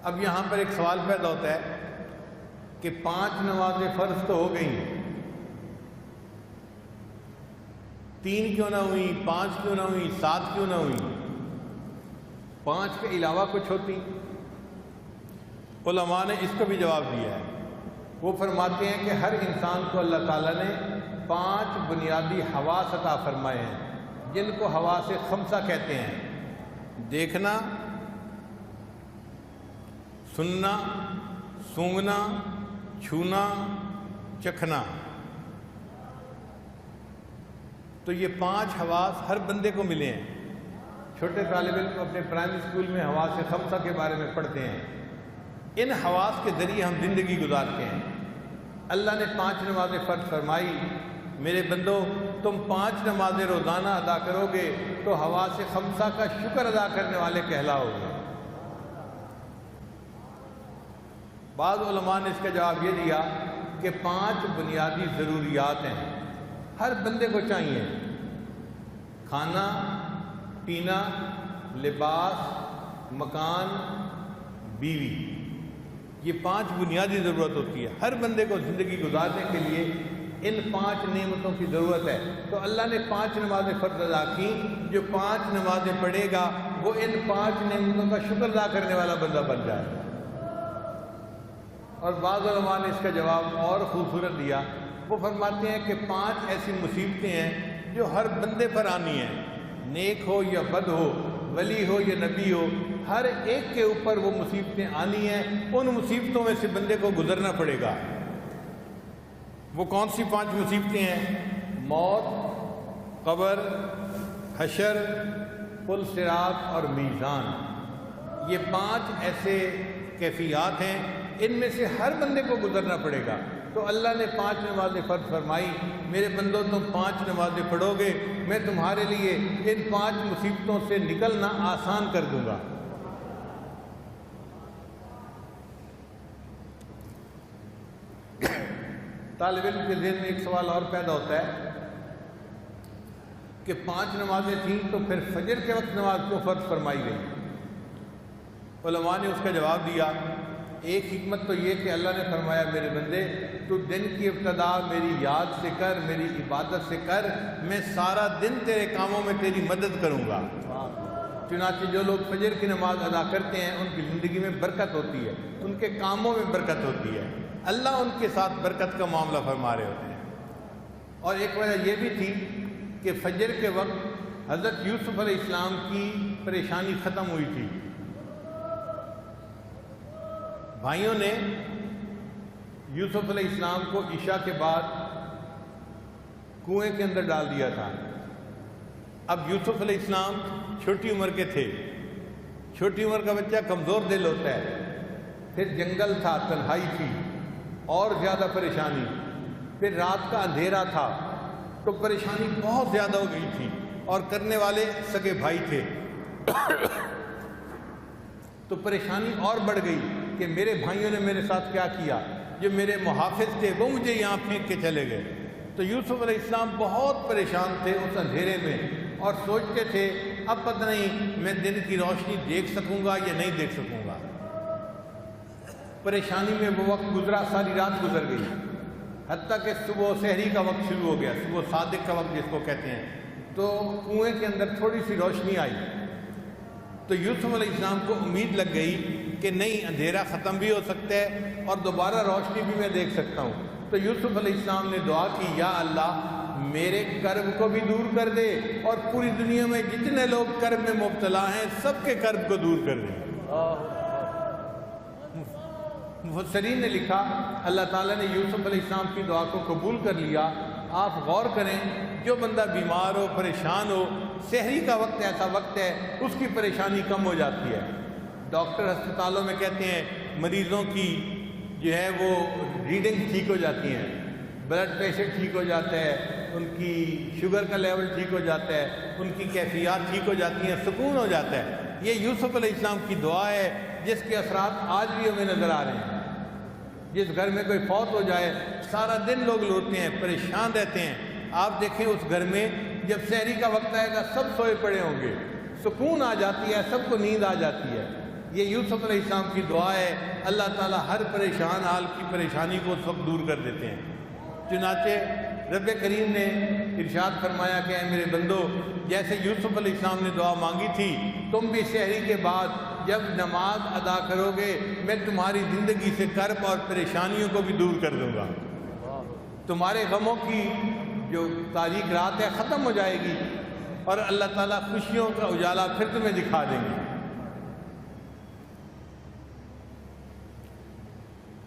اب یہاں پر ایک سوال پیدا ہوتا ہے کہ 5 نمازیں فرض تو ہو گئیں، 3 کیوں نہ ہوئی، 5 کیوں نہ ہوئی، 7 کیوں نہ ہوئی، 5 کے علاوہ کچھ ہوتی؟ علماء نے اس کو بھی جواب دیا ہے۔ وہ فرماتے ہیں کہ ہر انسان کو اللہ تعالیٰ نے 5 بنیادی حواس عطا فرمائے ہیں، جن کو حواس خمسہ کہتے ہیں: دیکھنا، سننا، سونگھنا، چھونا، چکھنا۔ تو یہ 5 حواس ہر بندے کو ملے ہیں۔ چھوٹے طالب علم اپنے پرائمری اسکول میں حواس خمسہ کے بارے میں پڑھتے ہیں۔ ان حواس کے ذریعے ہم زندگی گزارتے ہیں۔ اللہ نے 5 نمازیں فرض فرمائی، میرے بندو تم 5 نمازیں روزانہ ادا کرو گے تو حواس خمسہ کا شکر ادا کرنے والے کہلاؤ گے۔ بعض علماء نے اس کا جواب یہ دیا کہ 5 بنیادی ضروریات ہیں، ہر بندے کو چاہیے: کھانا، پینا، لباس، مکان، بیوی۔ یہ 5 بنیادی ضرورت ہوتی ہے، ہر بندے کو زندگی گزارنے کے لیے ان 5 نعمتوں کی ضرورت ہے۔ تو اللہ نے 5 نمازیں فرض ادا کی، جو 5 نمازیں پڑھے گا وہ ان 5 نعمتوں کا شکر ادا کرنے والا بندہ بن جائے گا۔ اور بعض علماء نے اس کا جواب اور خوبصورت دیا، وہ فرماتے ہیں کہ 5 ایسی مصیبتیں ہیں جو ہر بندے پر آنی ہیں، نیک ہو یا بد ہو، ولی ہو یا نبی ہو، ہر ایک کے اوپر وہ مصیبتیں آنی ہیں۔ ان مصیبتوں میں سے بندے کو گزرنا پڑے گا۔ وہ کون سی 5 مصیبتیں ہیں؟ موت، قبر، حشر، پل صراط اور میزان۔ یہ 5 ایسے کیفیات ہیں، ان میں سے ہر بندے کو گزرنا پڑے گا۔ تو اللہ نے 5 نمازیں فرض فرمائی، میرے بندو تم 5 نمازیں پڑھو گے، میں تمہارے لیے ان 5 مصیبتوں سے نکلنا آسان کر دوں گا۔ طالب علم کے ذہن میں ایک سوال اور پیدا ہوتا ہے کہ 5 نمازیں تھیں تو پھر فجر کے وقت نماز کیوں فرض فرمائی گئی؟ علماء نے اس کا جواب دیا، ایک حکمت تو یہ کہ اللہ نے فرمایا میرے بندے تو دن کی ابتدا میری یاد سے کر، میری عبادت سے کر، میں سارا دن تیرے کاموں میں تیری مدد کروں گا۔ چنانچہ جو لوگ فجر کی نماز ادا کرتے ہیں ان کی زندگی میں برکت ہوتی ہے، ان کے کاموں میں برکت ہوتی ہے، اللہ ان کے ساتھ برکت کا معاملہ فرما رہے ہوتے ہیں۔ اور ایک وجہ یہ بھی تھی کہ فجر کے وقت حضرت یوسف علیہ السلام کی پریشانی ختم ہوئی تھی۔ بھائیوں نے یوسف علیہ السلام کو عشاء کے بعد کنویں کے اندر ڈال دیا تھا۔ اب یوسف علیہ السلام چھوٹی عمر کے تھے، چھوٹی عمر کا بچہ کمزور دل ہوتا ہے، پھر جنگل تھا، تنہائی تھی، اور زیادہ پریشانی، پھر رات کا اندھیرا تھا، تو پریشانی بہت زیادہ ہو گئی تھی، اور کرنے والے سگے بھائی تھے تو پریشانی اور بڑھ گئی کہ میرے بھائیوں نے میرے ساتھ کیا کیا، جو میرے محافظ تھے وہ مجھے یہاں پھینک کے چلے گئے۔ تو یوسف علیہ السلام بہت پریشان تھے اس اندھیرے میں، اور سوچتے تھے اب پتہ نہیں میں دن کی روشنی دیکھ سکوں گا یا نہیں دیکھ سکوں گا۔ پریشانی میں وہ وقت گزرا، ساری رات گزر گئی، حتیٰ کہ صبح سحری کا وقت شروع ہو گیا، صبح صادق کا وقت جس کو کہتے ہیں۔ تو کنویں کے اندر تھوڑی سی روشنی آئی، تو یوسف علیہ السلام کو امید لگ گئی کہ نہیں، اندھیرا ختم بھی ہو سکتا ہے اور دوبارہ روشنی بھی میں دیکھ سکتا ہوں۔ تو یوسف علیہ السلام نے دعا کی، یا اللہ میرے کرب کو بھی دور کر دے، اور پوری دنیا میں جتنے لوگ کرب میں مبتلا ہیں سب کے کرب کو دور کر دے۔ مفسرین نے لکھا اللہ تعالیٰ نے یوسف علیہ السلام کی دعا کو قبول کر لیا۔ آپ غور کریں، جو بندہ بیمار ہو، پریشان ہو، سحری کا وقت ایسا وقت ہے اس کی پریشانی کم ہو جاتی ہے۔ ڈاکٹر ہسپتالوں میں کہتے ہیں مریضوں کی جو ہے وہ ریڈنگ ٹھیک ہو جاتی ہیں، بلڈ پریشر ٹھیک ہو جاتا ہے، ان کی شوگر کا لیول ٹھیک ہو جاتا ہے، ان کی کیفیات ٹھیک ہو جاتی ہیں، سکون ہو جاتا ہے۔ یہ یوسف علیہ السلام کی دعا ہے جس کے اثرات آج بھی ہمیں نظر آ رہے ہیں۔ جس گھر میں کوئی فوت ہو جائے سارا دن لوگ لوٹتے ہیں، پریشان رہتے ہیں۔ آپ دیکھیں اس گھر میں جب سحری کا وقت آئے گا سب سوئے پڑے ہوں گے، سکون آ جاتی ہے، سب کو نیند آ جاتی ہے۔ یہ یوسف علیہ السلام کی دعا ہے، اللہ تعالیٰ ہر پریشان حال کی پریشانی کو اس وقت دور کر دیتے ہیں۔ چنانچہ رب کریم نے ارشاد فرمایا کہ اے میرے بندو، جیسے یوسف علیہ السلام نے دعا مانگی تھی، تم بھی سحری کے بعد جب نماز ادا کرو گے میں تمہاری زندگی سے کرب اور پریشانیوں کو بھی دور کر دوں گا، تمہارے غموں کی جو تاریک رات ہے ختم ہو جائے گی اور اللہ تعالیٰ خوشیوں کا اجالا پھر تمہیں دکھا دیں گے۔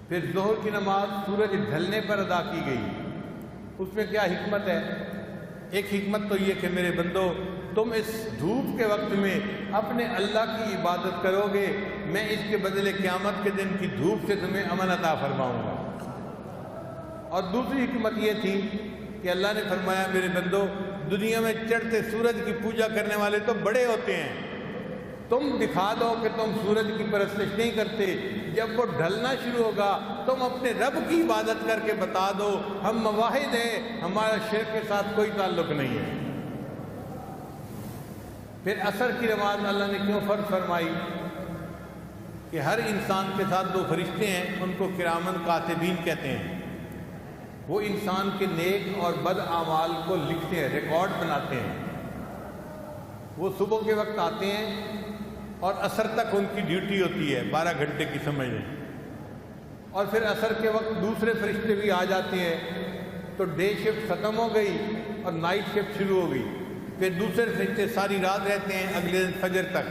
پھر ظہر کی نماز سورج ڈھلنے پر ادا کی گئی۔ اس میں کیا حکمت ہے؟ ایک حکمت تو یہ کہ میرے بندو، تم اس دھوپ کے وقت میں اپنے اللہ کی عبادت کرو گے، میں اس کے بدلے قیامت کے دن کی دھوپ سے تمہیں امن عطا فرماؤں گا۔ اور دوسری حکمت یہ تھی کہ اللہ نے فرمایا میرے بندو، دنیا میں چڑھتے سورج کی پوجا کرنے والے تو بڑے ہوتے ہیں، تم دکھا دو کہ تم سورج کی پرستش نہیں کرتے، جب وہ ڈھلنا شروع ہوگا تم اپنے رب کی عبادت کر کے بتا دو ہم مواحد ہیں، ہمارا شرک کے ساتھ کوئی تعلق نہیں ہے۔ پھر عصر کی نماز اللہ نے کیوں فرض فرمائی؟ کہ ہر انسان کے ساتھ دو فرشتے ہیں، ان کو کرامن کاتبین کہتے ہیں، وہ انسان کے نیک اور بد اعمال کو لکھتے ہیں، ریکارڈ بناتے ہیں۔ وہ صبح کے وقت آتے ہیں اور عصر تک ان کی ڈیوٹی ہوتی ہے، 12 گھنٹے کی سمجھ لیں، اور پھر عصر کے وقت دوسرے فرشتے بھی آ جاتے ہیں، تو ڈے شفٹ ختم ہو گئی اور نائٹ شفٹ شروع ہو گئی، پھر دوسرے فرشتے ساری رات رہتے ہیں اگلے دن فجر تک۔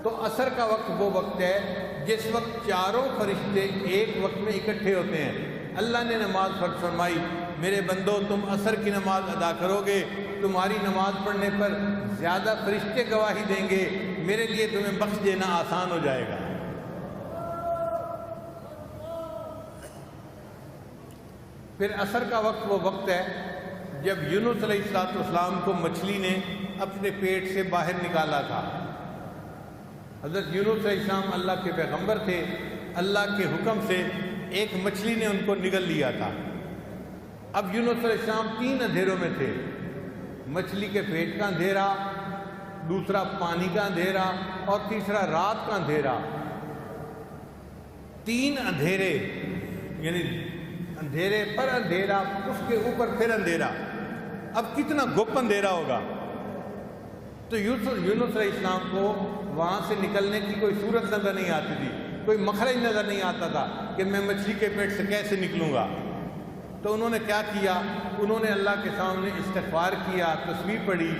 تو عصر کا وقت وہ وقت ہے جس وقت چاروں فرشتے ایک وقت میں اکٹھے ہوتے ہیں۔ اللہ نے نماز فرض فرمائی، میرے بندو تم عصر کی نماز ادا کرو گے، تمہاری نماز پڑھنے پر زیادہ فرشتے گواہی دیں گے، میرے لیے تمہیں بخش دینا آسان ہو جائے گا۔ پھر عصر کا وقت وہ وقت ہے جب یونس علیہ السلام کو مچھلی نے اپنے پیٹ سے باہر نکالا تھا۔ حضرت یونس علیہ السلام اللہ کے پیغمبر تھے، اللہ کے حکم سے ایک مچھلی نے ان کو نگل لیا تھا۔ اب یونس علیہ السلام 3 اندھیروں میں تھے، مچھلی کے پیٹ کا اندھیرا، دوسرا پانی کا اندھیرا اور تیسرا رات کا اندھیرا۔ 3 اندھیرے، یعنی اندھیرے پر اندھیرا، اس کے اوپر پھر اندھیرا، اب کتنا گپ اندھیرا ہوگا۔ تو یونس علیہ السلام کو وہاں سے نکلنے کی کوئی صورت نظر نہیں آتی تھی، کوئی مخرج نظر نہیں آتا تھا کہ میں مچھلی کے پیٹ سے کیسے نکلوں گا۔ تو انہوں نے کیا کیا؟ انہوں نے اللہ کے سامنے استغفار کیا، تسبیح پڑھی،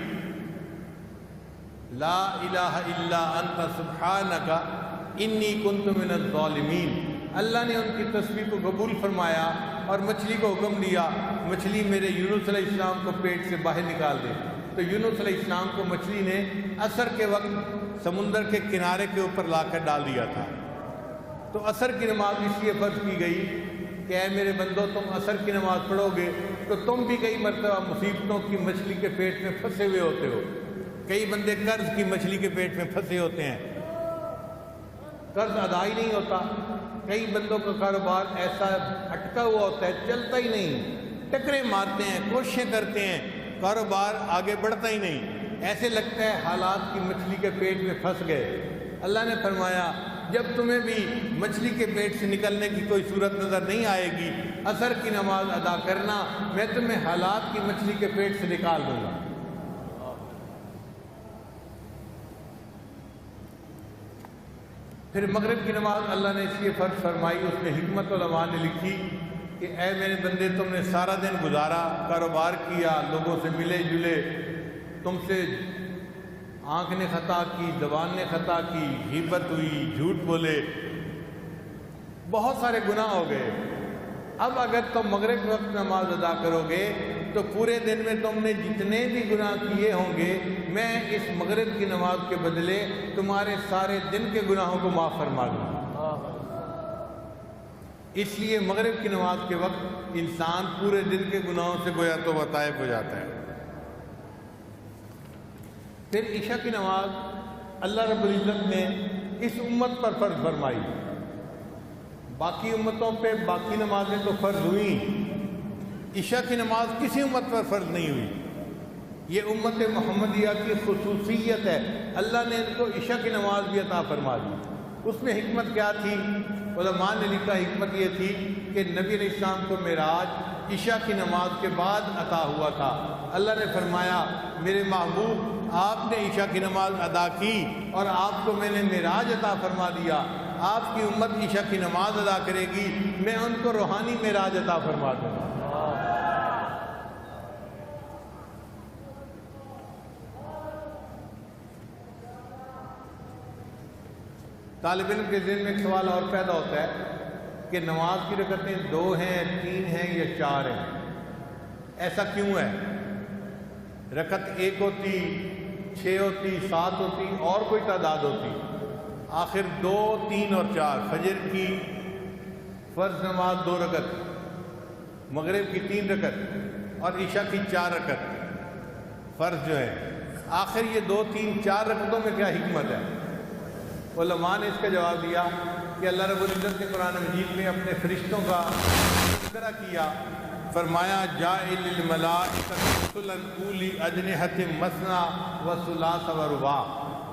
لا الہ الا انت سبحانک انی کنت من الظالمین۔ اللہ نے ان کی تسبیح کو قبول فرمایا اور مچھلی کو حکم دیا، مچھلی میرے یونس علیہ السلام کو پیٹ سے باہر نکال دے۔ تو یونس علیہ السلام کو مچھلی نے عصر کے وقت سمندر کے کنارے کے اوپر لا کر ڈال دیا تھا۔ تو عصر کی نماز اس لیے فرض کی گئی کہ اے میرے بندو تم عصر کی نماز پڑھو گے تو تم بھی کئی مرتبہ مصیبتوں کی مچھلی کے پیٹ میں پھنسے ہوئے ہوتے ہو۔ کئی بندے قرض کی مچھلی کے پیٹ میں پھنسے ہوتے ہیں، قرض ادا ہی نہیں ہوتا۔ کئی بندوں کا کاروبار ایسا اٹکا ہوا ہوتا ہے، چلتا ہی نہیں، ٹکرے مارتے ہیں، کوششیں کرتے ہیں، کاروبار آگے بڑھتا ہی نہیں، ایسے لگتا ہے حالات کی مچھلی کے پیٹ میں پھنس گئے۔ اللہ نے فرمایا جب تمہیں بھی مچھلی کے پیٹ سے نکلنے کی کوئی صورت نظر نہیں آئے گی، عصر کی نماز ادا کرنا، میں تمہیں حالات کی مچھلی کے پیٹ سے نکال دوں گا۔ پھر مغرب کی نماز اللہ نے اس لیے فرض فرمائی، اس میں حکمت علماء نے لکھی کہ اے میرے بندے تم نے سارا دن گزارا، کاروبار کیا، لوگوں سے ملے جلے، تم سے آنکھ نے خطا کی، زبان نے خطا کی، غیبت ہوئی، جھوٹ بولے، بہت سارے گناہ ہو گئے۔ اب اگر تم مغرب کے وقت نماز ادا کرو گے تو پورے دن میں تم نے جتنے بھی گناہ کیے ہوں گے میں اس مغرب کی نماز کے بدلے تمہارے سارے دن کے گناہوں کو معاف فرما دوں گا۔ اس لیے مغرب کی نماز کے وقت انسان پورے دن کے گناہوں سے گویا تو طائب ہو جاتا ہے۔ پھر عشاء کی نماز اللہ رب العزت نے اس امت پر فرض فرمائی، باقی امتوں پہ باقی نمازیں تو فرض ہوئیں، عشاء کی نماز کسی امت پر فرض نہیں ہوئی۔ یہ امت محمدیہ کی خصوصیت ہے، اللہ نے ان کو عشاء کی نماز بھی عطا فرما دی۔ اس میں حکمت کیا تھی؟ علماء نے لکھا حکمت یہ تھی کہ نبی علیہ السلام کو معراج عشاء کی نماز کے بعد عطا ہوا تھا۔ اللہ نے فرمایا میرے محبوب آپ نے عشاء کی نماز ادا کی اور آپ کو میں نے معراج عطا فرما دیا، آپ کی امت عشاء کی نماز ادا کرے گی، میں ان کو روحانی معراج عطا فرما دوں گا۔ طالب علم کے ذہن میں ایک سوال اور پیدا ہوتا ہے کہ نماز کی رکعتیں 2 ہیں، 3 ہیں یا 4 ہیں؟ ایسا کیوں ہے؟ رکعت 1 ہوتی، 6 ہوتی، 7 ہوتی، اور کوئی تعداد ہوتی، آخر 2، 3 اور 4۔ فجر کی فرض نماز 2 رکعت، مغرب کی 3 رکعت اور عشاء کی 4 رکعت فرض جو ہے، آخر یہ 2، 3، 4 رکعتوں میں کیا حکمت ہے؟ علماء نے اس کا جواب دیا کہ اللہ رب العزت نے قرآن مجید میں اپنے فرشتوں کا تذکرہ کیا، فرمایا جاعل الملائکۃ رسلا اولی اجنحۃ مثنی وثلاث ورباع۔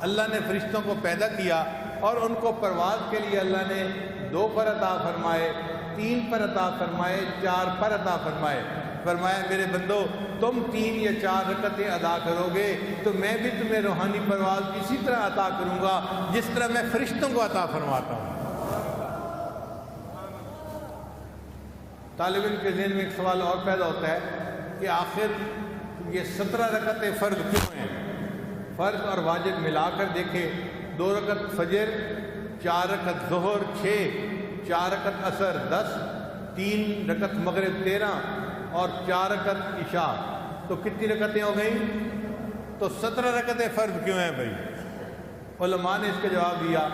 اللہ نے فرشتوں کو پیدا کیا اور ان کو پرواز کے لیے اللہ نے 2 پر عطا فرمائے، 3 پر عطا فرمائے، 4 پر عطا فرمائے۔ فرمایا میرے بندو تم 3 یا 4 رکعتیں ادا کرو گے تو میں بھی تمہیں روحانی پرواز اسی طرح عطا کروں گا جس طرح میں فرشتوں کو عطا فرماتا ہوں۔ طالب علم کے ذہن میں ایک سوال اور پیدا ہوتا ہے کہ آخر یہ 17 رکعتیں فرض کیوں ہیں؟ فرض اور واجب ملا کر دیکھیں، 2 رکعت فجر، 4 رکعت ظہر 6، 4 رکعت عصر 10، 3 رکعت مغرب 13 اور 4 رکعت عشاء، تو کتنی رکعتیں ہو گئیں؟ تو 17 رکعتیں فرض کیوں ہیں بھائی؟ علماء نے اس کا جواب دیا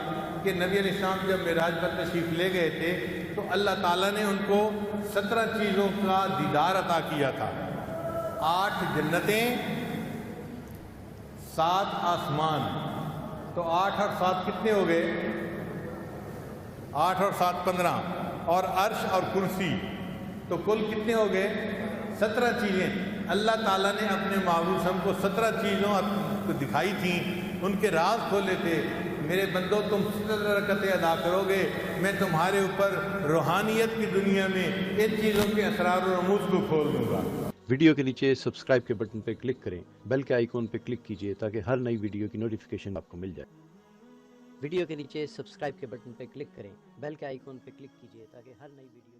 کہ نبی علیہ السلام جب معراج پر تشریف لے گئے تھے تو اللہ تعالیٰ نے ان کو 17 چیزوں کا دیدار عطا کیا تھا، 8 جنتیں، 7 آسمان، تو 8 اور 7 کتنے ہو گئے؟ 8 اور 7 15، اور عرش اور کرسی، تو کل کتنے ہو گئے؟ 17 چیزیں۔ اللہ تعالیٰ نے اپنے محبوب ہم کو 17 چیزوں کو دکھائی تھیں، ان کے راز کھولے تھے۔ میرے بندو تم 17 رکعتیں ادا کرو گے، میں تمہارے اوپر روحانیت کی دنیا میں ان چیزوں کے اسرار و رموز کو کھول دوں گا۔ ویڈیو کے نیچے سبسکرائب کے بٹن پہ کلک کریں، بیل کے آئیکن پہ کلک کیجئے تاکہ ہر نئی ویڈیو کی نوٹیفیکیشن آپ کو مل جائے۔ ویڈیو کے نیچے سبسکرائب کے بٹن پہ کلک کریں، بیل کے آئیکن پہ کلک کیجئے تاکہ ہر نئی ویڈیو